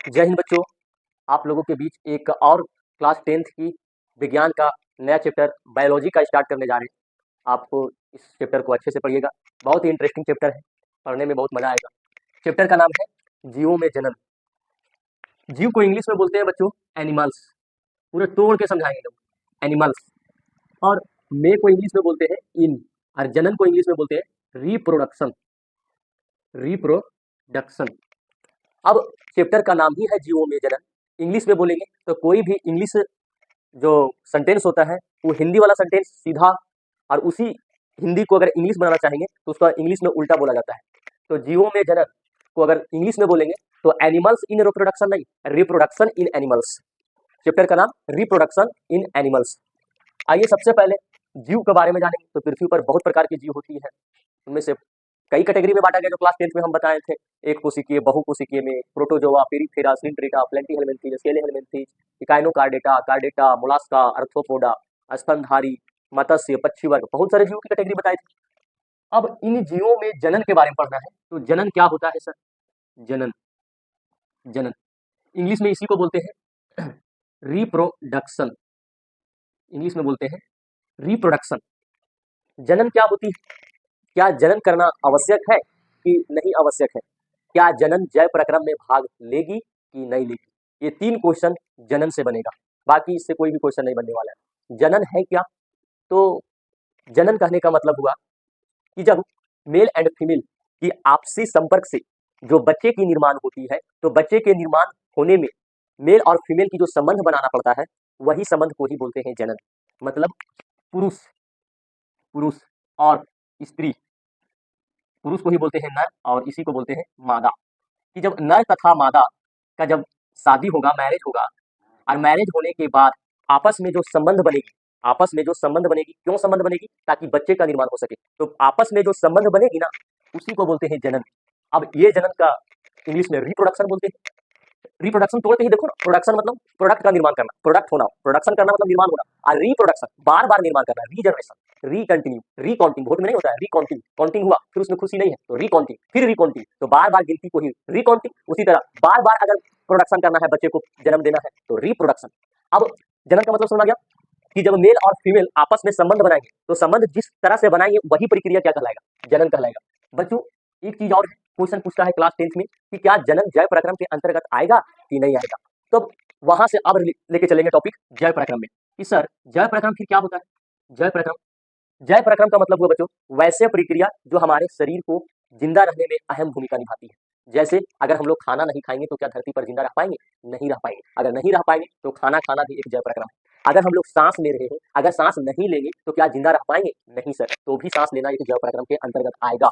जय हिंद बच्चों। आप लोगों के बीच एक और क्लास 10th की विज्ञान का नया चैप्टर बायोलॉजी का स्टार्ट करने जा रहे हैं। आपको इस चैप्टर को अच्छे से पढ़िएगा, बहुत ही इंटरेस्टिंग चैप्टर है, पढ़ने में बहुत मजा आएगा। चैप्टर का नाम है जीवों में जनन। जीव को इंग्लिश में बोलते हैं बच्चों एनिमल्स, पूरे तोड़ के समझाएंगे लोग एनिमल्स। और मे को इंग्लिश में बोलते हैं इन, और जनन को इंग्लिश में बोलते हैं रिप्रोडक्शन। रिप्रोडक्शन। अब चैप्टर का नाम ही है जीवों में जनन। इंग्लिश में बोलेंगे तो कोई भी इंग्लिश जो सेंटेंस होता है वो हिंदी वाला सेंटेंस सीधा, और उसी हिंदी को अगर इंग्लिश बनाना चाहेंगे तो उसका इंग्लिश में उल्टा बोला जाता है। तो जीवों में जनन को अगर इंग्लिश में बोलेंगे तो एनिमल्स इन रिप्रोडक्शन नहीं, रिप्रोडक्शन इन एनिमल्स। चैप्टर का नाम रिप्रोडक्शन इन एनिमल्स। आइए सबसे पहले जीव के बारे में जानेंगे। तो पृथ्वी पर बहुत प्रकार की जीव होती है, उनमें से कई कैटेगरी में बांटा गया जो क्लास 10th में हम बताए थे। एक कोशिकीय, बहुकोशिकीय में प्रोटोजोआ, पेरिफेरा, सिंट्रेटा, प्लेटिहेल्मिन्थेस, स्केलेहेल्मिन्थेस, इकाइनोकार्डेटा, कार्डेटा, मोलास्का, आर्थ्रोपोडा, स्तनधारी, मत्स्य, पक्षी वर्ग, बहुत सारे जीवों की कैटेगरी बताई थी। अब इन जीवों में जनन के बारे में पढ़ना है। तो जनन क्या होता है सर? जनन, जनन इंग्लिश में इसी को बोलते हैं रिप्रोडक्शन। इंग्लिश में बोलते हैं रिप्रोडक्शन। जनन क्या होती है? क्या जनन करना आवश्यक है कि नहीं आवश्यक है? क्या जनन जय प्रक्रम में भाग लेगी कि नहीं लेगी? ये 3 क्वेश्चन जनन से बनेगा, बाकी इससे कोई भी क्वेश्चन नहीं बनने वाला है। जनन है क्या? तो जनन कहने का मतलब हुआ कि जब मेल एंड फीमेल की आपसी संपर्क से जो बच्चे की निर्माण होती है, तो बच्चे के निर्माण होने में मेल और फीमेल की जो संबंध बनाना पड़ता है, वही संबंध को ही बोलते हैं जनन। मतलब पुरुष और स्त्री, पुरुष को ही बोलते हैं नर और इसी को बोलते हैं मादा। कि जब नर तथा मादा का जब शादी होगा, मैरिज होगा, और मैरिज होने के बाद आपस में जो संबंध बनेगी, आपस में जो संबंध बनेगी, क्यों संबंध बनेगी? ताकि बच्चे का निर्माण हो सके। तो आपस में जो संबंध बनेगी ना, उसी को बोलते हैं जनन। अब ये जनन का इंग्लिश में रिप्रोडक्शन बोलते हैं। रिप्रोडक्शन तोड़ के ही देखो ना, प्रोडक्शन मतलब प्रोडक्ट का निर्माण करना, प्रोडक्ट होना, प्रोडक्शन करना मतलब निर्माण होना, और रिप्रोडक्शन बार बार निर्माण करना, रीजनरेशन, रिकंटिन्यू, रिकाउंटिंग, बहुत में नहीं होता है रिकाउंटिंग, काउंटिंग हुआ फिर उसमें खुशी नहीं है तो रिकाउंटिंग, फिर रिकाउंटिंग, तो बार बार गिनती को ही रिकाउंटिंग। उसी तरह बार बार अगर प्रोडक्शन करना है, बच्चे को जन्म देना है तो रिप्रोडक्शन। अब जनन का मतलब समझ आ गया कि जब मेल और फीमेल आपस में संबंध बनाएंगे तो संबंध जिस तरह से बनाएंगे वही प्रक्रिया क्या कहलाएगा? जनन कहलाएगा। बच्चों एक चीज और है, क्वेश्चन पूछता है क्लास 10th में कि क्या जनन जय प्रक्रम के अंतर्गत आएगा कि नहीं आएगा? तो वहां से अब लेके चलेंगे टॉपिक जय प्रक्रम में कि सर जय प्रक्रम फिर क्या होता है? जय प्रक्रम, जय प्रक्रम का मतलब हुआ बच्चों वैसे प्रक्रिया जो हमारे शरीर को जिंदा रहने में अहम भूमिका निभाती है। जैसे अगर हम लोग खाना नहीं खाएंगे तो क्या धरती पर जिंदा रह पाएंगे? नहीं रह पाएंगे। अगर नहीं रह पाएंगे तो खाना खाना भी एक जय प्रक्रम है। अगर हम लोग सांस ले रहे हैं, अगर सांस नहीं लेंगे तो क्या जिंदा रह पाएंगे? नहीं सर, तो भी सांस लेना एक जय प्रक्रम के अंतर्गत आएगा।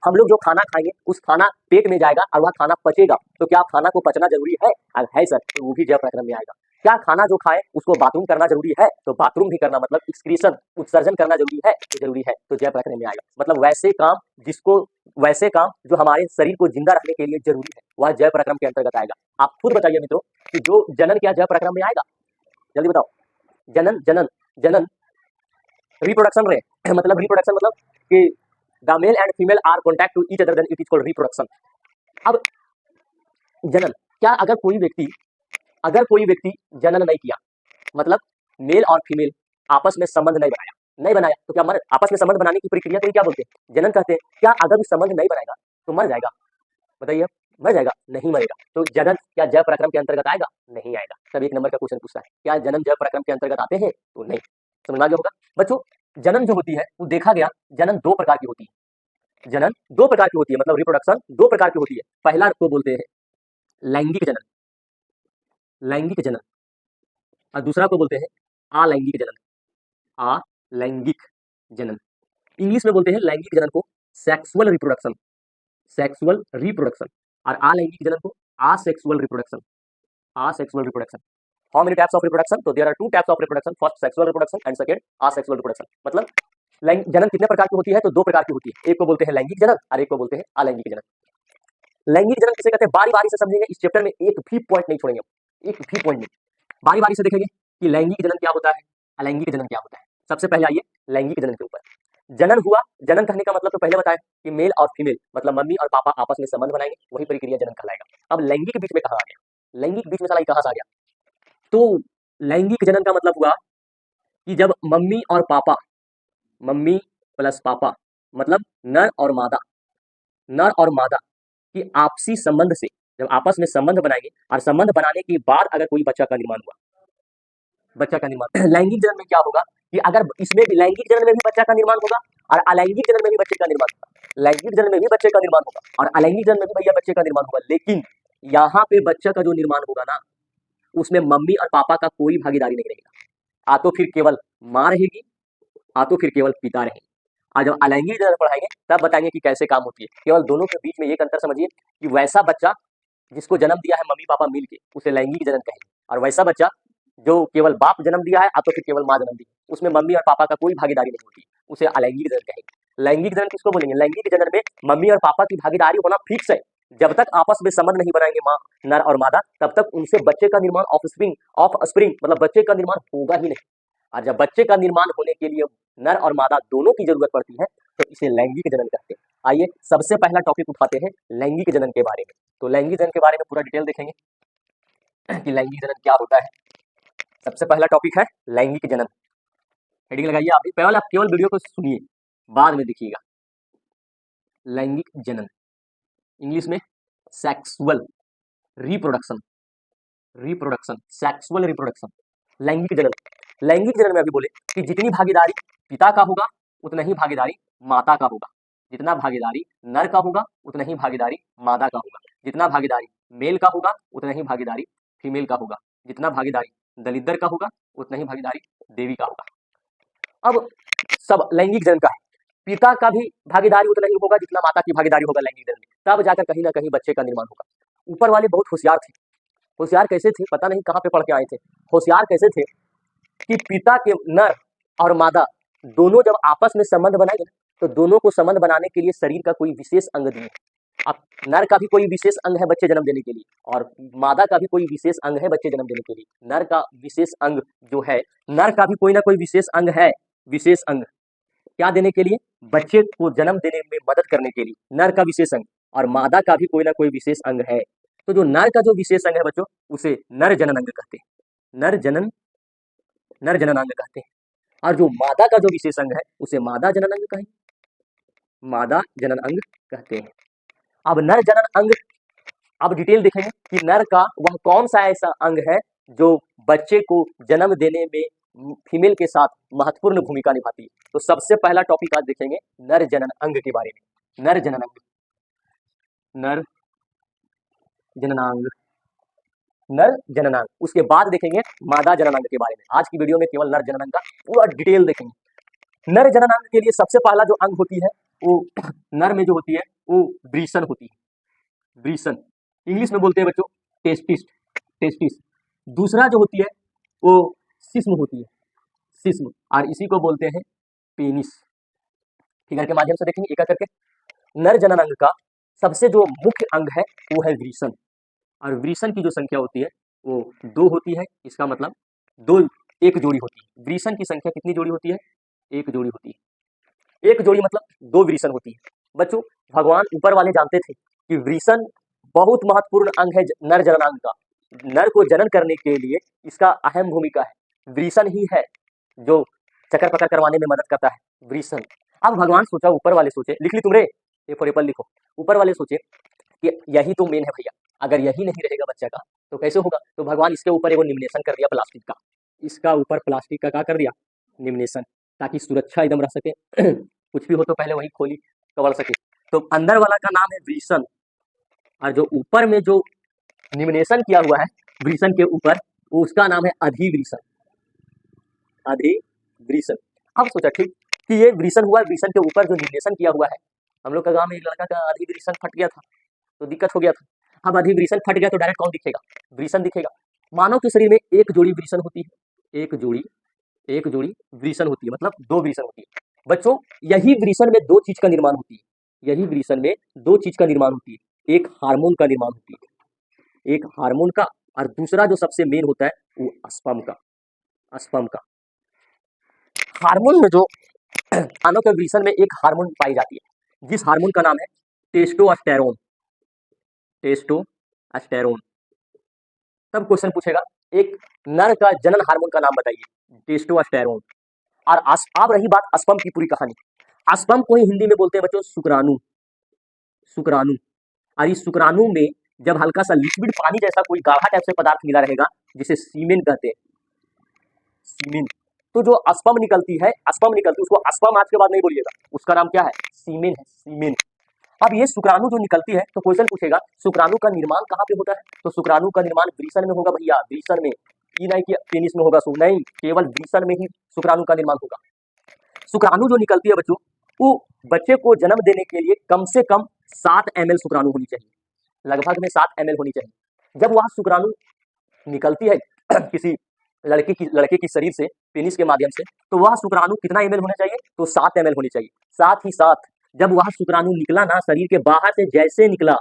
हम लोग जो खाना खाएंगे उस खाना पेट में जाएगा और वह खाना पचेगा, तो क्या खाना को पचना जरूरी है? अगर है सर तो वो भी जय प्रक्रम में आएगा। क्या खाना जो खाए उसको बाथरूम करना जरूरी है? तो बाथरूम भी करना मतलब एक्सक्रीशन, उत्सर्जन करना जरूरी है, तो जरूरी है, तो जय प्रक्रम में आएगा। मतलब वैसे काम जो हमारे शरीर को जिंदा रखने के लिए जरूरी है वह जय प्रक्रम के अंतर्गत आएगा। आप खुद बताइए मित्रों कि जो जनन क्या जय प्रक्रम में आएगा? जल्दी बताओ। जनन, जनन, जनन रिप्रोडक्शन रहे मतलब रिप्रोडक्शन मतलब कि the male and female are contact to each other then it is called reproduction. अब जनन, क्या अगर कोई व्यक्ति जनन नहीं किया, मतलब मेल और फीमेल आपस में संबंध नहीं बनाया तो क्या आपस में संबंध बनाने की प्रक्रिया को क्या बोलते हैं? जनन कहते हैं। क्या अगर वो संबंध नहीं बनाएगा तो मर जाएगा? बताइए, मर जाएगा? नहीं मरेगा। तो जनन क्या जय प्रक्रम के अंतर्गत आएगा? नहीं आएगा। तब 1 नंबर का क्वेश्चन पूछता है क्या जनन जय प्रक्रम के अंतर्गत आते हैं? तो नहीं। समझ में आ गया होगा बच्चों। जनन जो होती है वो देखा गया जनन 2 प्रकार की होती है। जनन 2 प्रकार की होती है, मतलब रिप्रोडक्शन 2 प्रकार की होती है। पहला को बोलते हैं लैंगिक जनन, लैंगिक जनन, और दूसरा को बोलते हैं अलैंगिक जनन, अलैंगिक जनन। इंग्लिश में बोलते हैं लैंगिक जनन को सेक्सुअल रिप्रोडक्शन, सेक्सुअल रिप्रोडक्शन, और अलैंगिक जनन को asexual reproduction, asexual reproduction. How many types of reproduction? तो there are 2 types of reproduction, first sexual reproduction and second asexual reproduction. मतलब जनन कितने प्रकार की होती है? तो 2 प्रकार की होती है। एक को बोलते हैं लैंगिक जनन और एक को बोलते हैं अलैंगिक जनन। लैंगिक जनन किसे कहते हैं? बारी बारी से समझेंगे, इस चैप्टर में एक भी पॉइंट नहीं छोड़ेंगे, एक भी पॉइंट नहीं, बारी बारी से देखेंगे कि लैंगिक जनन क्या होता है, अलैंगिक जनन क्या होता है। सबसे पहले आइए लैंगिक जनन के ऊपर। जनन हुआ, जनन कहने का मतलब तो पहले बताया कि मेल और फीमेल मतलब मम्मी और पापा आपस में संबंध बनाएंगे, वही प्रक्रिया जनन कहलाएगा। अब लैंगिक बीच में कहाँ आ गया, लैंगिक बीच में साला कहाँ से आ गया, तो लैंगिक जनन का मतलब हुआ कि जब मम्मी और पापा, मम्मी प्लस पापा मतलब नर और मादा, नर और मादा कि आपसी संबंध से जब आपस में संबंध बनाएंगे और संबंध बनाने के बाद अगर कोई बच्चा का निर्माण हुआ, बच्चा का निर्माण लैंगिक जनन में क्या होगा कि अगर इसमें भी लैंगिक जनन में भी बच्चा का निर्माण होगा और अलैंगिक जनन में भी बच्चे का निर्माण होगा, लैंगिक जनन में भी बच्चे का निर्माण होगा और अलैंगिक जनन में भी भैया बच्चे का निर्माण होगा, लेकिन यहाँ पे बच्चा का जो निर्माण होगा ना उसमें मम्मी और पापा का कोई भागीदारी नहीं रहेगा, आ तो फिर केवल माँ रहेगी, आ तो फिर केवल पिता रहेंगे। आज जब अलैंगिक जनन पढ़ाएंगे तब बताएंगे कि कैसे काम होती है। केवल दोनों के बीच में एक अंतर समझिए कि वैसा बच्चा जिसको जन्म दिया है मम्मी पापा मिल के उसे लैंगिक जनन कहेंगे, और वैसा बच्चा जो केवल बाप जन्म दिया है या तो फिर केवल माँ जन्म दी उसमें मम्मी और पापा का कोई भागीदारी नहीं होती, उसे अलैंगिक जनन कहेंगे। लैंगिक जनन किसको बोलेंगे, लैंगिक जनन में मम्मी और पापा की भागीदारी होना फिक्स है, जब तक आपस में संबंध नहीं बनाएंगे माँ नर और मादा तब तक उनसे बच्चे का निर्माण ऑफ स्प्रिंग मतलब बच्चे का निर्माण होगा ही नहीं, और जब बच्चे का निर्माण होने के लिए नर और मादा दोनों की जरूरत पड़ती है तो इसे लैंगिक जनन कहते हैं। आइए सबसे पहला टॉपिक उठाते हैं लैंगिक जनन के बारे में। तो लैंगिक जनन के बारे में पूरा डिटेल देखेंगे कि लैंगिक जनन क्या होता है। सबसे पहला टॉपिक है लैंगिक जनन, हेडिंग लगाइए आप भी, पहले आप केवल वीडियो को सुनिए बाद में देखिएगा। लैंगिक जनन इंग्लिश में sexual reproduction, reproduction sexual reproduction. लैंगिक जनन, लैंगिक जनन में अभी बोले कि जितनी भागीदारी पिता का होगा उतना ही भागीदारी माता का होगा, जितना भागीदारी नर का होगा उतना ही भागीदारी मादा का होगा, जितना भागीदारी मेल का होगा उतना ही भागीदारी फीमेल का होगा, जितना भागीदारी दलिद्र का होगा उतना ही भागीदारी देवी का होगा। अब सब लैंगिक जनन का है, पिता का भी भागीदारी उतना ही होगा जितना माता की भागीदारी होगा लैंगिक जनन में, तब जाकर कहीं ना कहीं बच्चे का निर्माण होगा। ऊपर वाले बहुत होशियार थे, होशियार कैसे थे पता नहीं कहाँ पे पढ़ के आए थे, होशियार कैसे थे कि पिता के नर और मादा दोनों जब आपस में संबंध बनाएंगे तो दोनों को संबंध बनाने के लिए शरीर का कोई विशेष अंग दिए। अब नर का भी कोई विशेष अंग है बच्चे जन्म देने के लिए और मादा का भी कोई विशेष अंग है बच्चे जन्म देने के लिए। नर का विशेष अंग जो है, नर का भी कोई ना कोई विशेष अंग है, विशेष अंग क्या देने के लिए, बच्चे को जन्म देने में मदद करने के लिए नर का विशेष अंग, और मादा का भी कोई ना कोई विशेष अंग है। तो जो नर का जो विशेष अंग है बच्चों उसे नर जनन अंग कहते हैं, नर जनन अंग कहते हैं, और जो मादा का जो विशेष अंग है उसे मादा जनन अंग कहें, मादा जनन अंग कहते हैं। अब नर जनन अंग, अब डिटेल देखेंगे कि नर का वह कौन सा ऐसा अंग है जो बच्चे को जन्म देने में फीमेल के साथ महत्वपूर्ण भूमिका निभाती है। तो सबसे पहला टॉपिक आज देखेंगे नर जनन अंग के बारे में। नर जनन अंग, नर जननांग, नर जननांग, उसके बाद देखेंगे मादा जननांग के बारे में। आज की वीडियो में केवल नर जननांग का पूरा डिटेल देखेंगे। नर जननांग के लिए सबसे पहला जो अंग होती है वो नर में जो होती है वो ब्रीसन होती है, ब्रीसन इंग्लिश में बोलते हैं बच्चों टेस्टिस, टेस्टिस। दूसरा जो होती है वो सिस्म होती है, सिस्म, और इसी को बोलते हैं पेनिस। फिगर के माध्यम से देखेंगे एक एक करके। नर जननांग का सबसे जो मुख्य अंग है वो है व्रीसन, और व्रीसन की जो संख्या होती है वो 2 होती है, इसका मतलब 2 एक जोड़ी होती है। व्रीसन की संख्या कितनी जोड़ी होती है, एक जोड़ी होती है, एक जोड़ी मतलब 2 व्रीसन होती है। बच्चों भगवान ऊपर वाले जानते थे कि व्रीसन बहुत महत्वपूर्ण अंग है नर जननांग का, नर को जनन करने के लिए इसका अहम भूमिका है, व्रीसन ही है जो चक्कर पकड़ करवाने में मदद करता है, व्रीसन। अब भगवान सोचा, ऊपर वाले सोचे, लिख ली तुम रे, ए फॉर एप्पल लिखो, ऊपर वाले सोचे कि यही तो मेन है भैया, अगर यही नहीं रहेगा बच्चा का तो कैसे होगा, तो भगवान इसके ऊपर एगो निम्नेशन कर दिया प्लास्टिक का, इसका ऊपर प्लास्टिक का क्या कर दिया, निम्नेशन, ताकि सुरक्षा एकदम रह सके कुछ भी हो तो पहले वही खोली कवर सके। तो अंदर वाला का नाम है व्रीसन, और जो ऊपर में जो निम्नेशन किया हुआ है व्रीसन के ऊपर उसका नाम है अधिव्रीसन, अधिव्रीसन। अब सोचा ठीक कि ये व्रीसन हुआ, व्रीसन के ऊपर जो निम्नेशन किया हुआ है, हम लोग का गांव में एक लड़का का अधिव्रीसन फट गया था तो दिक्कत हो गया था। अब अधिव्रीसन फट गया तो डायरेक्ट कौन दिखेगा, व्रीसन दिखेगा। मानव के शरीर में एक जोड़ी व्रीसन होती है, एक जोड़ी व्रीसन होती है, मतलब 2 व्रीसन होती है। बच्चों यही व्रीसन में 2 चीज का निर्माण होती है, यही व्रीसन में 2 चीज का निर्माण होती है, एक हार्मोन का निर्माण होती है, एक हार्मोन का, और दूसरा जो सबसे मेन होता है वो स्पर्म का, स्पर्म का। हार्मोन में जो मानव के वृषण में एक हार्मोन पाई जाती है, जिस हार्मोन का नाम है टेस्टोस्टेरोन। टेस्टोस्टेरोन। तब क्वेश्चन पूछेगा एक नर का जनन हार्मोन का नाम बताइए, टेस्टोस्टेरोन। और अब रही बात अस्पर्म की पूरी कहानी। अस्पर्म को ही हिंदी में बोलते हैं बच्चों शुक्राणु। शुक्राणु। और इस शुक्राणु में जब हल्का सा लिक्विड पानी जैसा कोई गाढ़ा टाइप से पदार्थ मिला रहेगा, जिसे सीमेन कहते हैं, सीमेन, तो जो अस्पर्म निकलती है, उसको अस्पर्म आज के बाद नहीं बोलिएगा, उसका नाम क्या है, सीमेन है, सीमेन। अब ये शुक्राणु जो निकलती है, तो क्वेश्चन पूछेगा शुक्राणु का निर्माण कहाँ पे होता है, तो शुक्राणु का निर्माण वृषण में होगा भैया, वृषण में। ये नहीं कि पेनिस में होगा, नहीं, केवल वृषण में ही शुक्राणु का निर्माण होगा। शुक्राणु जो निकलती है बच्चों, वो बच्चे को जन्म देने के लिए कम से कम 7 ml शुक्राणु होनी चाहिए, लगभग में 7 ml होनी चाहिए। जब वह शुक्राणु निकलती है किसी लड़के की शरीर से, पेनिस के माध्यम से, तो वह शुक्राणु कितना ml होना चाहिए, तो 7 ml होनी चाहिए। साथ ही साथ जब वह शुक्राणु निकला ना, शरीर के बाहर से जैसे निकला,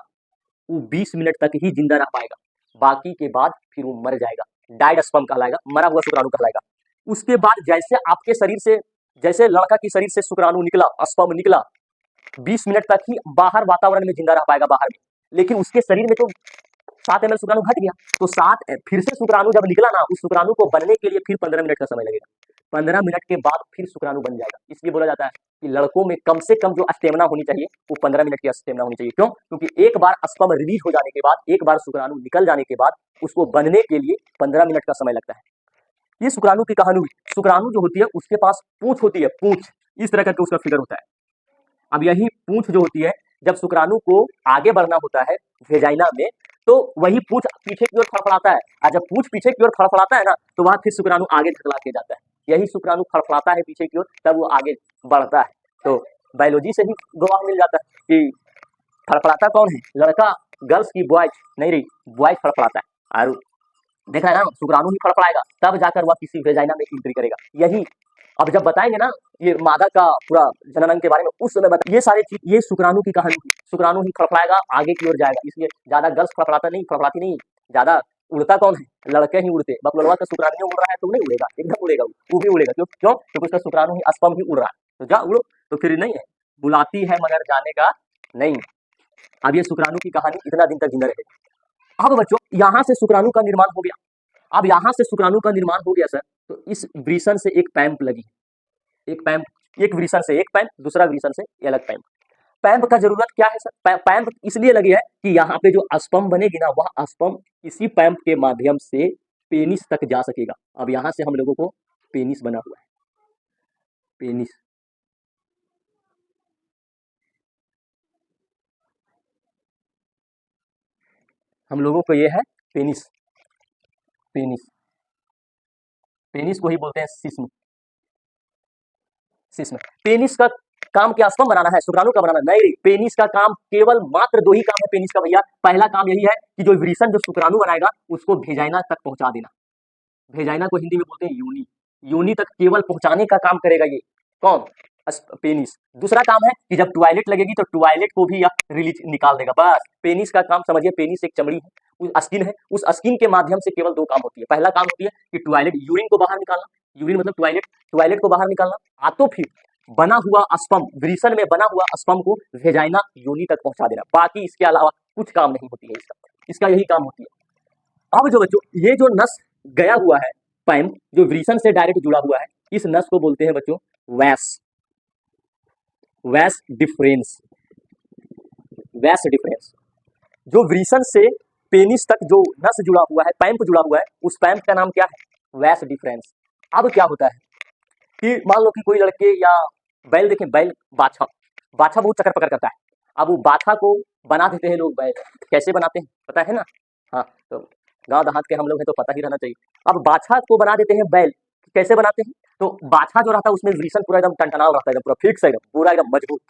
वो 20 मिनट तक ही जिंदा रह पाएगा, बाकी के बाद फिर वो मर जाएगा, डाइड स्पर्म कहलाएगा, मरा हुआ शुक्राणु कहलाएगा। उसके बाद जैसे आपके शरीर से, जैसे लड़का की शरीर से शुक्राणु निकला, स्पर्म निकला, 20 मिनट तक ही बाहर वातावरण में जिंदा रह पाएगा, बाहर में, लेकिन उसके शरीर में तो 7 ml शुक्राणु घट गया, तो 7 फिर से शुक्राणु जब निकला ना, उस शुक्राणु को बनने के लिए फिर 15 मिनट का समय लगेगा, 15 मिनट के बाद फिर शुक्राणु बन जाएगा। इसलिए बोला जाता है कि लड़कों में कम से कम जो स्टेमिना होनी चाहिए, वो 15 मिनट की स्टेमिना होनी चाहिए। क्यों? क्योंकि एक बार स्पर्म रिलीज हो जाने के बाद, एक बार शुक्राणु निकल जाने के बाद, उसको बनने के लिए 15 मिनट का समय लगता है। ये शुक्राणु की कहानी हुई। शुक्राणु जो होती है, उसके पास पूंछ होती है, पूंछ, इस तरह करके उसका फिगर होता है। अब यही पूंछ जो होती है, जब शुक्राणु को आगे बढ़ना होता है वेजाइना में, तो वही पूंछ पीछे की ओर फड़फड़ाता है, और जब पूंछ पीछे की ओर फड़फड़ाता है ना, तो वह फिर शुक्राणु आगे ढकला के जाता है। यही शुक्राणु फड़फड़ाता है पीछे की ओर, तब वो आगे बढ़ता है। तो बायोलॉजी से ही गवाह मिल जाता है कि फड़फड़ाता कौन है, लड़का, गर्ल्स की बॉयज नहीं रही, बॉयज फड़फड़ाता है। और देखा है ना, शुक्राणु ही फड़फड़ाएगा, तब जाकर वह किसी वेजाइना में एंट्री करेगा। यही अब जब बताएंगे ना ये मादा का पूरा जनन के बारे में, उस समय बता, ये सारे चीज, ये शुक्राणु की कहानी, शुक्राणु ही फड़फड़ाएगा, आगे की ओर जाएगा। इसलिए ज्यादा गर्ल्स फड़फड़ाती नहीं, ज्यादा उड़ता कौन है, लड़के ही उड़ते। बकलवा का शुक्राणु उड़ रहा है तो नहीं उड़ेगा, एकदम उड़ेगा, वो भी उड़ेगा। क्यों? क्योंकि उसका शुक्राणु ही, स्पर्म ही उड़ रहा है, तो जा उड़ो। तो फिर नहीं है, बुलाती है मगर जाने का नहीं। अब ये शुक्राणु की कहानी इतना दिन तक जिंदा रहेगी। अब बच्चों, यहाँ से शुक्राणु का निर्माण हो गया। अब यहाँ से शुक्राणु का निर्माण हो गया सर, तो इस वृषण से एक पैम्प लगी, एक पैम्प, एक वृषण से एक पैम्प, दूसरा वृषण से अलग पैम्प। पैम्प का जरूरत क्या है सर, पैम्प इसलिए लगी है कि यहाँ पे जो स्पर्म बनेगी ना, वह स्पर्म इसी पैम्प के माध्यम से पेनिस तक जा सकेगा। अब यहाँ से हम लोगों को पेनिस बना हुआ है, पेनिस। हम लोगों को ये है पेनिस, पेनिस, पेनिस को ही बोलते हैं सिस्म, सिस्म। पेनिस का काम क्या, स्पर्म बनाना है, शुक्राणु का बनाना नहीं। पेनिस का काम केवल मात्र 2 ही काम है पेनिस का भैया। पहला काम यही है कि जो वृषण, जो शुक्राणु बनाएगा, उसको वेजाइना तक पहुंचा देना। वेजाइना को हिंदी में बोलते हैं योनि, योनि तक केवल पहुंचाने का काम करेगा ये कौन, पेनिस। दूसरा काम है कि जब टॉयलेट लगेगी तो टॉयलेट को भी यह रिलीज निकाल देगा। बस पेनिस का काम समझिए, पेनिस एक चमड़ी है, उस स्किन है, उस स्किन के माध्यम से केवल 2 काम होती है। पहला काम होती है कि टॉयलेट, यूरिन को बाहर निकालना, यूरिन मतलब टॉयलेट, टॉयलेट को बाहर निकालना, आ तो फिर बना हुआ स्पर्म, वृषण में बना हुआ स्पर्म को वेजाइना, योनि तक पहुंचा देना। बाकी इसके अलावा कुछ काम नहीं होती है इसका यही काम होती है। अब जो बच्चों, ये जो नस गया हुआ है, पैम्प, जो वृषण से डायरेक्ट जुड़ा हुआ है, इस नस को बोलते हैं बच्चों वैस, वैस डिफरेंस, वैस डिफरेंस। जो वृषण से पेनिस तक जो नस जुड़ा हुआ है, पैम्प जुड़ा हुआ है, उस पैम्प का नाम क्या है, वैस डिफरेंस। अब क्या होता है कि मान लो कि कोई लड़के या बैल, देखें बैल, बाछा, बाछा बहुत चक्कर पकड़ करता है। अब वो बाछा को बना देते हैं लोग बैल, कैसे बनाते हैं पता है ना, हाँ, तो गांव देहात के हम लोग हैं तो पता ही रहना चाहिए। अब बाछा को बना देते हैं बैल, कैसे बनाते हैं, तो बाछा जो रहता है उसमें वृषण पूरा एकदम टनटनाव रहता है, एकदम पूरा फिक्स है, पूरा एकदम मजबूत,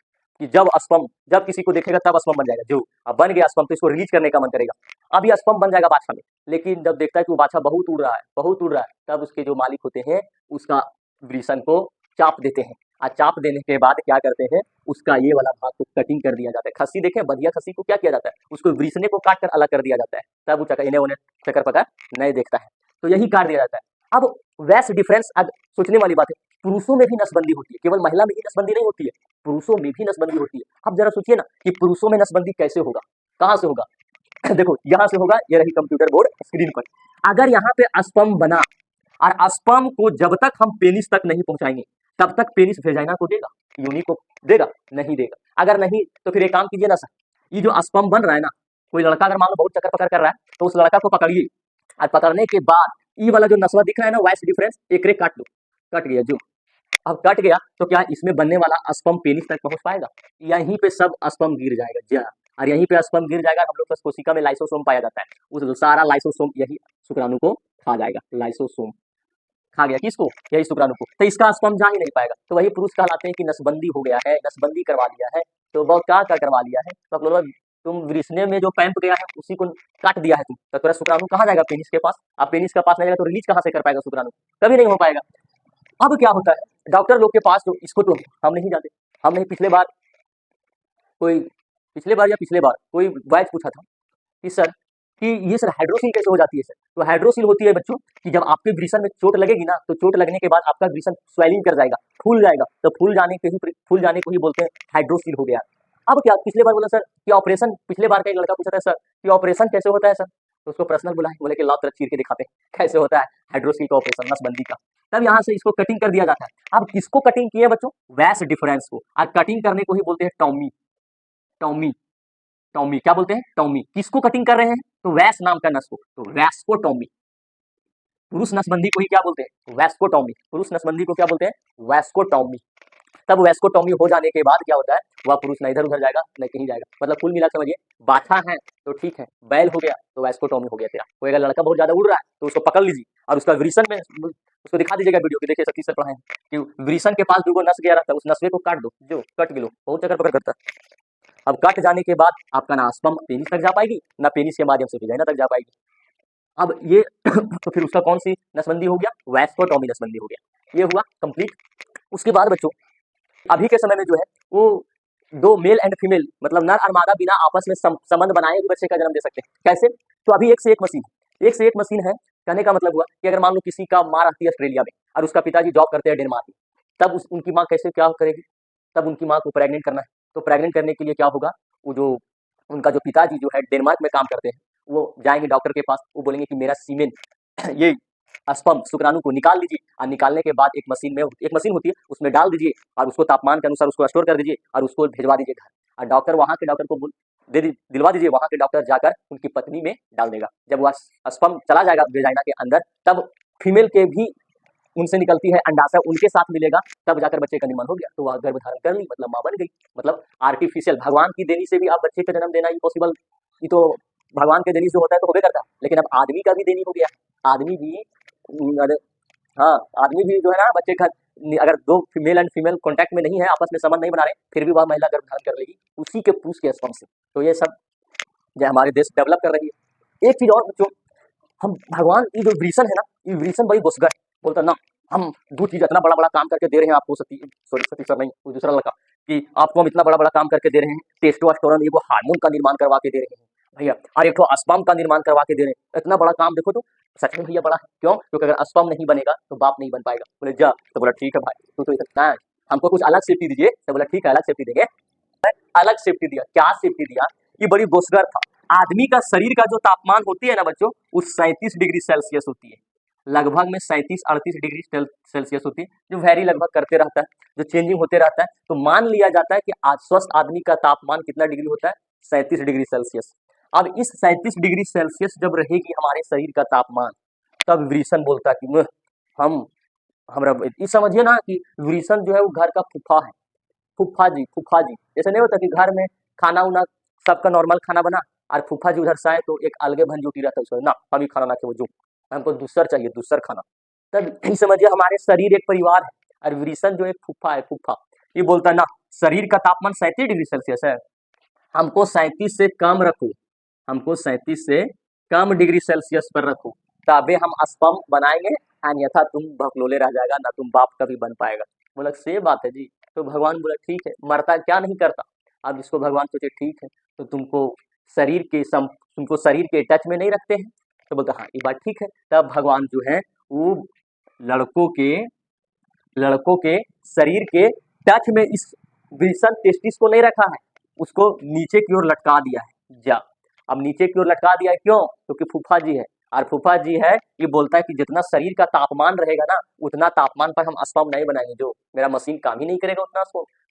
कि जब स्पर्म, जब किसी को देखेगा तब स्पर्म बन जाएगा। जो अब बन गया स्पर्म, तो इसको रिलीज करने का मन करेगा, अब ये स्पर्म बन जाएगा बाछा में। लेकिन जब देखता है कि वो बाछा बहुत उड़ रहा है, बहुत उड़ रहा है, तब उसके जो मालिक होते हैं उसका वृषण को चाप देते हैं, और चाप देने के बाद क्या करते हैं, उसका ये वाला भाग को कटिंग कर दिया जाता है। खस्सी देखें, बढ़िया खस्सी को क्या किया जाता है, उसको वृषणे को काट कर अलग कर दिया जाता है, तब वो चक्कर इन्हें उन्हें चक्कर पका नहीं देखता है, तो यही काट दिया जाता है। अब वैस डिफरेंस, अब सोचने वाली बात है, पुरुषों में भी नसबंदी होती है, केवल महिला में ही नसबंदी नहीं होती है, पुरुषों में भी नसबंदी होती है। अब जरा सोचिए ना कि पुरुषों में नसबंदी कैसे होगा, कहाँ से होगा? देखो यहाँ से होगा, ये रही कंप्यूटर बोर्ड स्क्रीन पर। अगर यहाँ पे स्पर्म बना और स्पर्म को जब तक हम पेनिस तक नहीं पहुंचाएंगे तब तक पेनिस वेजाइना को देगा, योनि को देगा? नहीं देगा। अगर नहीं तो फिर एक काम कीजिए ना सर, ये जो स्पर्म बन रहा है ना, कोई लड़का अगर मान लो बहुत चक्कर पकड़ कर रहा है तो उस लड़का को पकड़िए और पकड़ने के बाद ये वाला जो नसवा दिख रहा है ना, वॉइस डिफरेंस, एक रे काट लो। कट गया जो, अब कट गया तो क्या इसमें बनने वाला स्पर्म पेनिस तक पहुंच पाएगा? यहीं पे सब स्पर्म गिर जाएगा जी हाँ, और यहीं पे स्पर्म गिर जाएगा। हम लोग के कोशिका में लाइसोसोम पाया जाता है, उस सारा लाइसोसोम यही शुक्राणु को खा जाएगा। लाइसोसोम खा गया किसको? यही शुक्राणु को। तो इसका स्पर्म जा ही नहीं पाएगा। तो वही पुरुष कहलाते हैं कि नसबंदी हो गया है, नसबंदी करवा दिया है। तो वो क्या क्या करवा लिया है? तो मतलब तुम वृषण में जो पैंप गया है उसी को काट दिया है तुम, तो तेरा शुक्राणु कहाँ जाएगा? पेनिस के पास। अब पेनिस के पास नहीं जाएगा तो रिलीज कहाँ से कर पाएगा शुक्राणु? कभी नहीं हो पाएगा। अब क्या होता है, डॉक्टर लोग के पास तो इसको तो हम नहीं जाते। हम नहीं, पिछले बार या पिछले बार कोई बैच पूछा था कि सर कि ये सर हाइड्रोसिल कैसे हो जाती है सर? तो हाइड्रोसिल होती है बच्चों कि जब आपके वृषण में चोट लगेगी ना, तो चोट लगने के बाद आपका वृषण स्वेलिंग कर जाएगा, फूल जाएगा, तो फूल जाने को ही बोलते हैं हाइड्रोसिल हो गया। अब क्या, पिछले बार बोला सर कि ऑपरेशन, पिछले बार का एक लड़का पूछा था सर कि ऑपरेशन कैसे होता है सर? तो उसको पर्सनल बुलाए, बोले कि लाओ तरह चीर के दिखाते हैं कैसे होता है हाइड्रोसिल का ऑपरेशन, नसबंदी का। तब यहाँ से इसको कटिंग कर दिया जाता है। अब किसको कटिंग किए बच्चों? वैस डिफरेंस को। और कटिंग करने को ही बोलते हैं टॉमी। टॉमी टॉमी क्या बोलते हैं? टॉमी। किसको कटिंग कर रहे हैं? तो वैस नाम का नस को, तो वैस्कोटॉमी। पुरुष नसबंदी को ही क्या बोलते हैं? वैस्कोटॉमी। पुरुष नसबंदी को क्या बोलते हैं? वैस्कोटॉमी। तब वैस्कोटॉमी हो जाने के बाद क्या होता है, वह पुरुष न इधर उधर जाएगा न कहीं जाएगा। मतलब कुल मिला समझिए, बाछा है तो ठीक है, बैल हो गया तो वैस्कोटॉमी हो गया तेरा। कोई अगर लड़का बहुत ज्यादा उड़ रहा है तो उसको पकड़ लीजिए और उसका वृषण में उसको दिखा दीजिएगा वीडियो की, देखिए सतीश सर पढ़ाए कि वृषण के पास दुगो नस गया रहता है, उस नसवे को काट दो, जो कट गिलो, बहुत चक्कर पकड़ करता है। अब कट जाने के बाद आपका ना स्पर्म पेनिस तक जा पाएगी, ना पेनिस के माध्यम से वेजाइना तक जा पाएगी। अब ये तो फिर उसका कौन सी नसबंदी हो गया? वैस्कोटॉमी नसबंदी हो गया। ये हुआ कंप्लीट। उसके बाद बच्चों अभी के समय में जो है वो दो मेल एंड फीमेल, मतलब नर और मादा बिना आपस में संबंध बनाए भी बच्चे का जन्म दे सकते हैं। कैसे? तो अभी एक से एक मशीन है। कहने का मतलब हुआ कि अगर मान लो किसी का माँ रहती है ऑस्ट्रेलिया में और उसका पिताजी जॉब करते हैं डेनमार्क में, तब उनकी माँ कैसे क्या करेगी? तब उनकी माँ को प्रेग्नेंट करना है, तो प्रेग्नेंट करने के लिए क्या होगा, वो जो उनका जो पिताजी जो है डेनमार्क में काम करते हैं, वो जाएंगे डॉक्टर के पास, वो बोलेंगे कि मेरा सीमेन ये स्पर्म शुक्राणु को निकाल लीजिए, और निकालने के बाद एक मशीन होती है, उसमें डाल दीजिए और उसको तापमान के अनुसार उसको स्टोर कर दीजिए और उसको भिजवा दीजिए घर। और डॉक्टर वहाँ के डॉक्टर को दिलवा दीजिए, वहाँ के डॉक्टर जाकर उनकी पत्नी में डाल देगा। जब वह स्पर्म चला जाएगा वेजाइना के अंदर, तब फीमेल के भी उनसे निकलती है अंडाशय, उनके साथ मिलेगा, तब जाकर बच्चे का निर्माण हो गया। तो वह गर्भ धारण कर ली, मतलब माँ बन गई। मतलब आर्टिफिशियल, भगवान की देनी से भी आप बच्चे का जन्म देना इम्पॉसिबल, ये तो भगवान के देनी से होता है तो होबे करता है, लेकिन अब आदमी का भी देनी हो गया। आदमी भी हाँ, आदमी भी जो है ना बच्चे का, अगर दो मेल एंड फीमेल कॉन्टैक्ट में नहीं है, आपस में संबंध नहीं बना रहे, फिर भी वह महिला गर्भ धारण कर लेगी उसी के पुरुष के स्पर्म से। तो ये सब जो हमारे देश डेवलप कर रही है। एक चीज और बच्चों, हम भगवान की जो वृषण है ना, ये वृषण बड़ी घुसगर बोलता ना, हम दो चीज इतना बड़ा बड़ा काम करके दे रहे हैं आपको, सती सर नहीं, वो दूसरा लड़का, कि आपको हम इतना बड़ा बड़ा काम करके दे रहे हैं, टेस्टोस्टेरोन वो हार्मोन का निर्माण करवा के दे रहे हैं भैया, और एक स्पर्म का निर्माण करवा के दे रहे हैं, इतना बड़ा काम देखो तो सच में भैया बड़ा है। क्यों? क्योंकि अगर स्पर्म नहीं बनेगा तो बाप नहीं बन पाएगा। बोले जा, तो बोला ठीक है भाई, तू तो इतना है, हमको कुछ अलग सेफ्टी दीजिए। तो बोला ठीक है, अलग सेफ्टी देंगे। अलग सेफ्टी दिया। क्या सेफ्टी दिया? ये बड़ी घुसगर था। आदमी का शरीर का जो तापमान होती है ना बच्चों, वो 37 डिग्री सेल्सियस होती है, लगभग में 37-38 डिग्री सेल्सियस होती है, जो वैरी लगभग करते रहता है, जो चेंजिंग होते रहता है। तो मान लिया जाता है कि आज स्वस्थ आदमी का तापमान कितना डिग्री होता है? 37 डिग्री सेल्सियस। अब इस 37 डिग्री सेल्सियस जब रहेगी हमारे शरीर का तापमान, तब वृषण बोलता है कि हम हमरा, इस समझिए ना कि वृषण जो है वो घर का फूफा है। फूफा जी, जैसे नहीं होता कि घर में खाना उना सबका नॉर्मल खाना बना और फूफा जी उधर से आए तो एक अलगे भंजूटी रहता है उसको, ना हम ही खाना ना वो जो हमको दूसर चाहिए, दूसर खाना। तब समझिए हमारे शरीर एक परिवार है और वृषण जो एक फूफा है, फूफा ये बोलता है ना, शरीर का तापमान 37 डिग्री सेल्सियस है, हमको 37 से कम रखो, हमको 37 से कम डिग्री सेल्सियस पर रखो, तबे हम स्पर्म बनाएंगे, अन्यथा तुम भकलोले रह जाएगा, ना तुम बाप कभी बन पाएगा। बोला से बात है जी। तो भगवान बोला ठीक है, मरता क्या नहीं करता। अब जिसको भगवान सोचे ठीक है, तो तुमको शरीर के टच में नहीं रखते हैं, तो बोलते हाँ ये बात ठीक है। तब भगवान जो है वो लड़कों के लड़कों के शरीर के टच में इस विल्सन टेस्टिस को नहीं रखा है, उसको नीचे की ओर लटका दिया है। जा अब नीचे की ओर लटका दिया है, क्यों? क्योंकि फूफा जी है, और फूफा जी है ये बोलता है कि जितना शरीर का तापमान रहेगा ना, उतना तापमान पर हम स्पर्म नहीं बनाएंगे, जो मेरा मशीन काम ही नहीं करेगा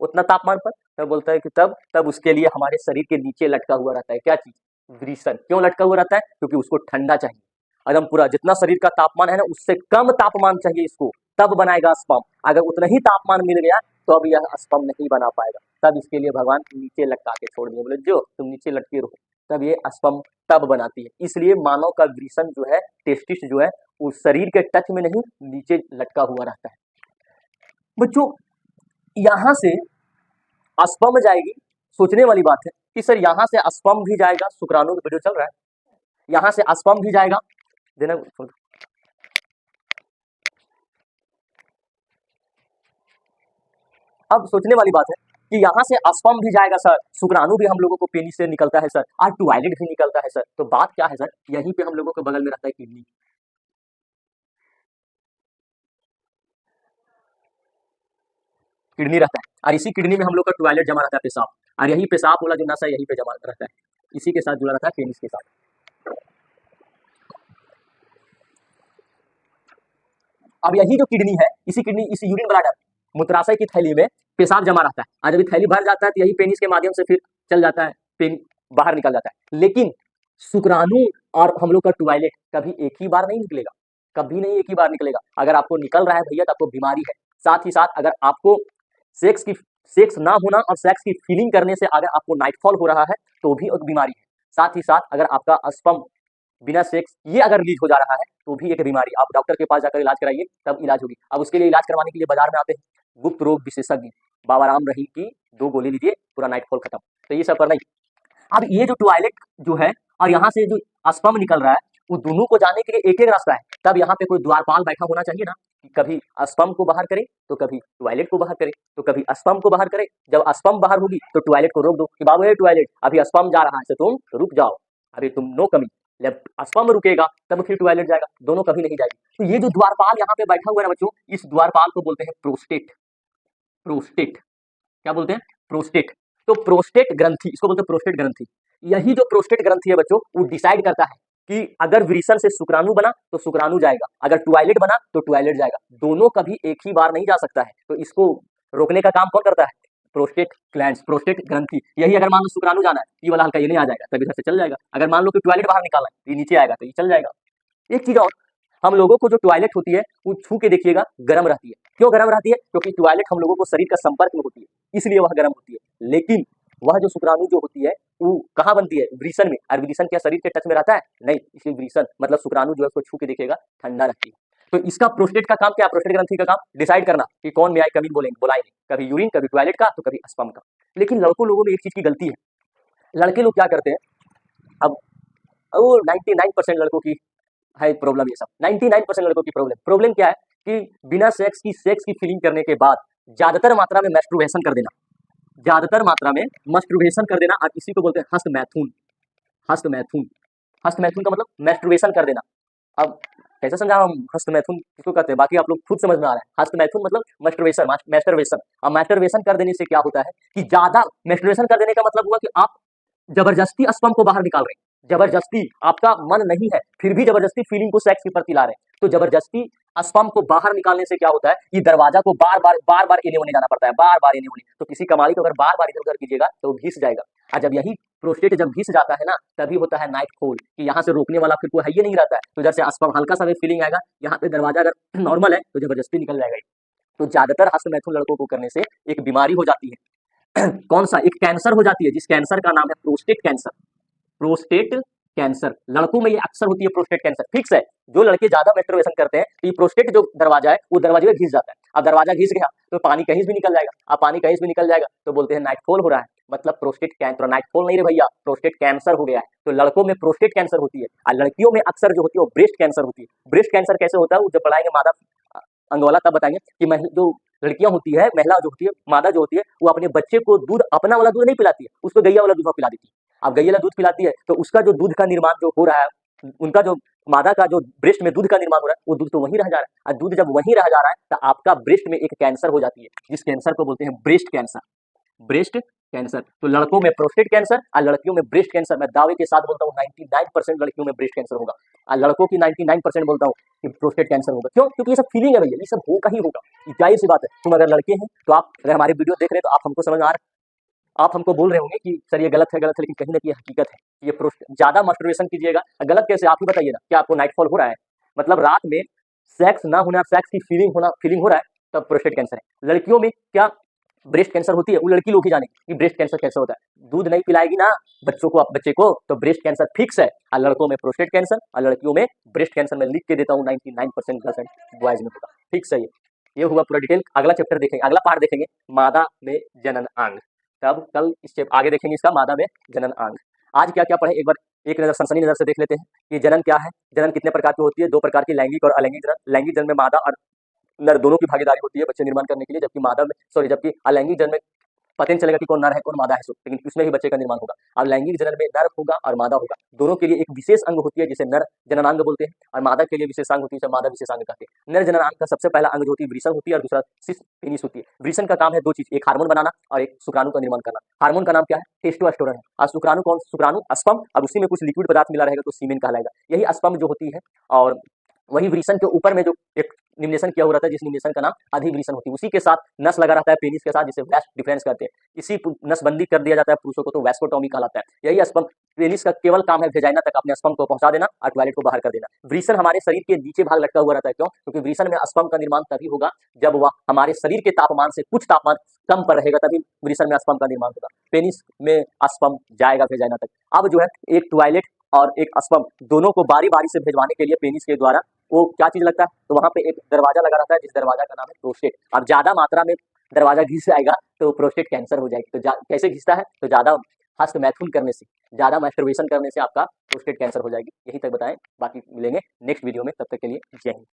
उतना तापमान पर। तब बोलता है कि तब उसके लिए हमारे शरीर के नीचे लटका हुआ रहता है क्या चीज? ग्रीसन। क्यों लटका हुआ रहता है? क्योंकि उसको ठंडा चाहिए, एकदम पूरा जितना शरीर का तापमान है ना, उससे कम तापमान चाहिए इसको, तब बनाएगा स्पर्म। अगर उतना ही तापमान मिल गया तो अब यह स्पर्म नहीं बना पाएगा, तब इसके लिए भगवान नीचे लटका के छोड़ दिए, बोले जो तुम नीचे लटके रहो, तब ये स्पर्म तब बनाती है। इसलिए मानव का वृषण जो है, टेस्टिस जो है, उस शरीर के टच में नहीं, नीचे लटका हुआ रहता है। बच्चों यहां से स्पर्म जाएगी, सोचने वाली बात है कि सर यहां से स्पर्म भी जाएगा, शुक्राणु का वीडियो चल रहा है, यहां से स्पर्म भी जाएगा, देना। अब सोचने वाली बात है कि यहाँ से स्पर्म भी जाएगा सर, शुक्राणु भी हम लोगों को पेनिस से निकलता है सर, और टॉयलेट भी निकलता है सर, तो बात क्या है सर? यहीं पे हम लोगों के बगल में रहता है किडनी। किडनी रहता है, और इसी किडनी में हम लोग का टॉयलेट जमा रहता है, पेशाब, और यही पेशाब वाला जो नस है यहीं पे जमा रहता है, इसी के साथ जुड़ा रहता है पेनिस के साथ। अब यही जो किडनी है, इसी यूरिन ब्लैडर, मूत्राशय की थैली में पेशाब जमा रहता है, और जब थैली भर जाता है तो यही पेनिस के माध्यम से फिर चल जाता है, पेन बाहर निकल जाता है। लेकिन शुक्राणु और हम लोग का टॉयलेट कभी एक ही बार नहीं निकलेगा, कभी नहीं एक ही बार निकलेगा। अगर आपको निकल रहा है भैया तो आपको बीमारी है। साथ ही साथ अगर आपको सेक्स ना होना और सेक्स की फीलिंग करने से अगर आपको नाइटफॉल हो रहा है तो भी एक बीमारी है। साथ ही साथ अगर आपका स्पर्म बिना सेक्स ये अगर रिलीज हो जा रहा है तो भी एक बीमारी, आप डॉक्टर के पास जाकर इलाज कराइए, तब इलाज होगी। अब उसके लिए इलाज करवाने के लिए बाजार में आते हैं गुप्त रोग विशेषज्ञ, बाबा राम रहीम की 2 गोली लीजिए, पूरा नाइटफॉल खत्म। तो ये सब पर नहीं। अब ये जो टॉयलेट जो है और यहाँ से जो स्पर्म निकल रहा है, वो दोनों को जाने के लिए एक एक रास्ता है। तब यहाँ पे कोई द्वारपाल बैठा होना चाहिए ना, कि कभी स्पर्म को बाहर करे तो कभी टॉयलेट को बाहर करे, तो कभी स्पर्म को बाहर करे। जब स्पर्म बाहर होगी तो टॉयलेट को रोक दो कि बाबू ये टॉयलेट अभी स्पर्म जा रहा है, तो तुम रुक जाओ, अभी तुम नो कमी। जब स्पर्म रुकेगा तब फिर टॉयलेट जाएगा, दोनों कभी नहीं जाएगी। तो ये जो द्वारपाल यहाँ पे बैठा हुआ है ना बच्चों, इस द्वारपाल को बोलते हैं प्रोस्टेट। प्रोस्टेट क्या बोलते हैं? प्रोस्टेट। तो प्रोस्टेट ग्रंथि, इसको बोलते हैं प्रोस्टेट ग्रंथि। यही जो प्रोस्टेट ग्रंथि है बच्चों, वो डिसाइड करता है कि अगर वृषण से शुक्राणु बना तो शुक्राणु जाएगा, अगर टॉयलेट बना तो टॉयलेट जाएगा, दोनों कभी एक ही बार नहीं जा सकता है। तो इसको रोकने का काम कौन करता है? प्रोस्टेट ग्लैंड्स, प्रोस्टेट ग्रंथि। यही अगर मान लो शुक्राणु जाना है, ये वाला हल्का ये नहीं आ जाएगा, तब इधर से चल जाएगा। अगर मान लो कि टॉयलेट बाहर निकालना है, ये नीचे आएगा तो ये चल जाएगा। एक चीज और, हम लोगों को जो टॉयलेट होती है वो छू के देखिएगा गर्म रहती है। क्यों गर्म रहती है? क्योंकि टॉयलेट हम लोगों को शरीर का संपर्क में होती है, इसलिए वह गर्म होती है। लेकिन वह जो शुक्राणु जो होती है वो कहाँ बनती है? वृषण में। और वृषण क्या शरीर के टच में रहता है? नहीं, इसलिए वृषण मतलब शुक्राणु जो है उसको छू के देखिएगा ठंडा रहती है। तो इसका प्रोस्टेट का काम क्या है? प्रोस्टेट ग्रंथि का काम डिसाइड करना कि कौन में आए, कभी बोलेंगे बुलाएंगे, कभी यूरिन, कभी टॉयलेट का, तो कभी स्पर्म का। लेकिन लड़कों लोगों में एक चीज की गलती है, लड़के लोग क्या करते हैं, अब वो 99% लड़कों की है प्रॉब्लम, ये सब 99% लड़कों की प्रॉब्लम क्या है कि बिना सेक्स की फीलिंग करने के बाद ज्यादातर मात्रा में मैस्टरबेशन कर देना, ज्यादातर मात्रा में मस्टरबेशन कर देना, और इसी को बोलते हैं हस्तमैथुन। हस्तमैथुन, हस्तमैथुन का मतलब मैस्टरबेशन कर देना। अब कैसे समझा हम हस्तमैथुन किसको कहते हैं, बाकी आप लोग खुद समझ में आ रहा है। हस्तमैथुन मतलब मस्टरबेशन, मैस्टरबेशन। अब मैस्टरबेशन कर देने से क्या होता है कि ज्यादा मैस्टरबेशन कर देने का मतलब हुआ कि आप जबरदस्ती स्पर्म को बाहर निकाल रहे हैं, जबरदस्ती, आपका मन नहीं है फिर भी जबरदस्ती फीलिंग को सेक्स के प्रति ला रहे हैं। तो जबरदस्ती स्पर्म को बाहर निकालने से क्या होता है कि दरवाजा को बार बार इन्हें होने जाना पड़ता है, बार बार इन्हें होने। तो किसी कमाली को अगर बार बार इधर उधर कीजिएगा तो वो घिस जाएगा, और जब यही प्रोस्टेट जब घिस जाता है ना, तभी होता है नाइट फॉल, कि यहाँ से रोकने वाला फिर कोई है ही नहीं रहता है। तो इधर से स्पर्म हल्का सा भी फीलिंग आएगा, यहाँ पे दरवाजा अगर नॉर्मल है तो जबरदस्ती निकल जाएगा। तो ज्यादातर हस्तमैथुन लड़कों को करने से एक बीमारी हो जाती है कौन सा? एक कैंसर हो जाती है, जिस कैंसर का नाम है प्रोस्टेट कैंसर। प्रोस्टेट कैंसर लड़कों में ये अक्सर होती है, प्रोस्टेट कैंसर फिक्स है। जो लड़के ज्यादा मैस्टरबेशन करते हैं तो ये प्रोस्टेट जो दरवाजा है वो दरवाजे में घिस जाता है। अब दरवाजा घिस गया तो पानी कहीं भी निकल जाएगा, अब पानी कहीं भी निकल जाएगा तो बोलते हैं नाइटफॉल हो रहा है, मतलब प्रोस्टेट कैंसर। नाइटफॉल नहीं रे भैया, प्रोस्टेट कैंसर हो गया है। तो लड़कों में प्रोस्टेट कैंसर होती है, और लड़कियों में अक्सर जो होती है वो ब्रेस्ट कैंसर होती है। ब्रेस्ट कैंसर कैसे होता है वो जब पढ़ाएंगे मादा अंगवाला तब बताएंगे कि जो लड़कियां होती है, महिला जो होती है, मादा जो होती है, वो अपने बच्चे को दूध, अपना वाला दूध नहीं पिलाती है, उसको गैया वाला दूध पिला देती है। अब गैया वाला दूध पिलाती है तो उसका जो दूध का निर्माण जो हो रहा है, उनका जो मादा का जो ब्रेस्ट में दूध का निर्माण हो रहा है वो दूध तो वहीं रह जा रहा है, और दूध जब वहीं रह जा रहा है तो आपका ब्रेस्ट में एक कैंसर हो जाती है, जिस कैंसर को बोलते हैं ब्रेस्ट कैंसर। ब्रेस्ट कैंसर, तो लड़कों में प्रोस्टेट कैंसर और लड़कियों में ब्रेस्ट कैंसर। मैं दावे के साथ बोलता हूँ 99% लड़कियों में ब्रेस्ट कैंसर होगा, और लड़कों की 99% बोलता हूँ कि प्रोस्टेट कैंसर होगा। क्यों? क्योंकि ये सब फीलिंग है भैया, ये सब होगा ही होगा, जाहिर सी बात है। तुम अगर लड़के हैं तो आप अगर हमारे वीडियो देख रहे हैं तो आप हमको समझ आ रहा है, आप हमको बोल रहे होंगे कि सर ये गलत है, लेकिन कहीं ना कहीं हकीकत है। ये ज्यादा मास्टरबेशन कीजिएगा, गलत कैसे आप ही बताइए ना, क्या आपको नाइटफॉल हो रहा है, मतलब रात में सेक्स ना होना, सेक्स की फीलिंग हो रहा है, तब प्रोस्टेट कैंसर है। लड़कियों में क्या ब्रेस्ट कैंसर होती है, वो लड़की लोग ही जाने कि ब्रेस्ट कैंसर कैसे होता है। दूध नहीं पिलाएगी ना बच्चे को तो ब्रेस्ट कैंसर फिक्स है। और लड़कों में प्रोस्टेट कैंसर और लड़कियों में ब्रेस्ट कैंसर। मैं लिख के देता हूँ 99% गर्ल्स एंड बॉयज में होगा, फिक्स है ये हुआ पूरा डिटेल। अगला चैप्टर देखेंगे, अगला पार्ट देखेंगे मादा में जनन अंग, तब कल इस आगे देखेंगे इसका मादा में जनन अंग। आज क्या क्या पढ़े एक बार एक नजर सनसनी नजर से देख लेते हैं कि जनन क्या है। जनन कितने प्रकार की होती है? दो प्रकार की, लैंगिक और अलैंगिक जनन। लैंगिक जनन में मादा और नर दोनों की भागीदारी होती है बच्चे निर्माण करने के लिए, जबकि अलैंगिक जनन में पता नहीं चलेगा कि कौन नर है कौन मादा है, लेकिन उसमें ही बच्चे का निर्माण होगा। और लैंगिक जनन में नर होगा और मादा होगा, दोनों के लिए एक विशेष अंग होती है जिसे नर जननांग बोलते हैं, और मादा के लिए विशेषांग होती है जिसे मादा विशेषांग कहते हैं। नर जननांग का सबसे पहला अंग जो होती है वृषण होती है, और दूसरा सिस पेनिस होती है। वृषण का काम है दो चीज, एक हार्मोन बनाना और एक शुक्राणु का निर्माण करना। हार्मोन का नाम क्या है? टेस्टोस्टेरोन है। और शुक्राणु स्पर्म, और उसी में कुछ लिक्विड पदार्थ मिला रहेगा तो सीमेन कहलाएगा। यही स्पर्म जो होती है, और वही वृषण के ऊपर में जो एक निम्नेशन किया हुआ रहता है, जिस निम्नेशन का नाम अधिवृषण होती है, उसी के साथ नस लगा रहता है पेनिस के साथ, जिसे वैस्ट डिफरेंस कहते हैं। इसी नसबंदी कर दिया जाता है पुरुषों को तो वैस्कोटॉमी कहलाता है। यही स्पर्म, पेनिस का केवल काम है वेजाइना तक अपने स्पर्म को पहुंचा देना और टॉयलेट को बाहर कर देना। वृषण हमारे शरीर के नीचे भाग लटका हुआ रहता है। क्यों? क्योंकि वृषण में स्पर्म का निर्माण तभी होगा जब वह हमारे शरीर के तापमान से कुछ तापमान कम पर रहेगा, तभी वृषण में स्पर्म का निर्माण होगा। पेनिस में स्पर्म जाएगा वेजाइना तक। अब जो है एक टॉयलेट और एक स्पर्म दोनों को बारी बारी से भेजवाने के लिए पेनिस के द्वारा वो क्या चीज लगता है, तो वहां पे एक दरवाजा लगा रहता है, जिस दरवाजा का नाम है प्रोस्टेट। अब ज्यादा मात्रा में दरवाजा घिस जाएगा तो प्रोस्टेट कैंसर हो जाएगी। तो कैसे घिसता है? तो ज्यादा हस्त मैथुन करने से, ज्यादा मास्टरबेशन करने से आपका प्रोस्टेट कैंसर हो जाएगी। यही तक बताएं, बाकी मिलेंगे नेक्स्ट वीडियो में, तब तक के लिए जय हिंद।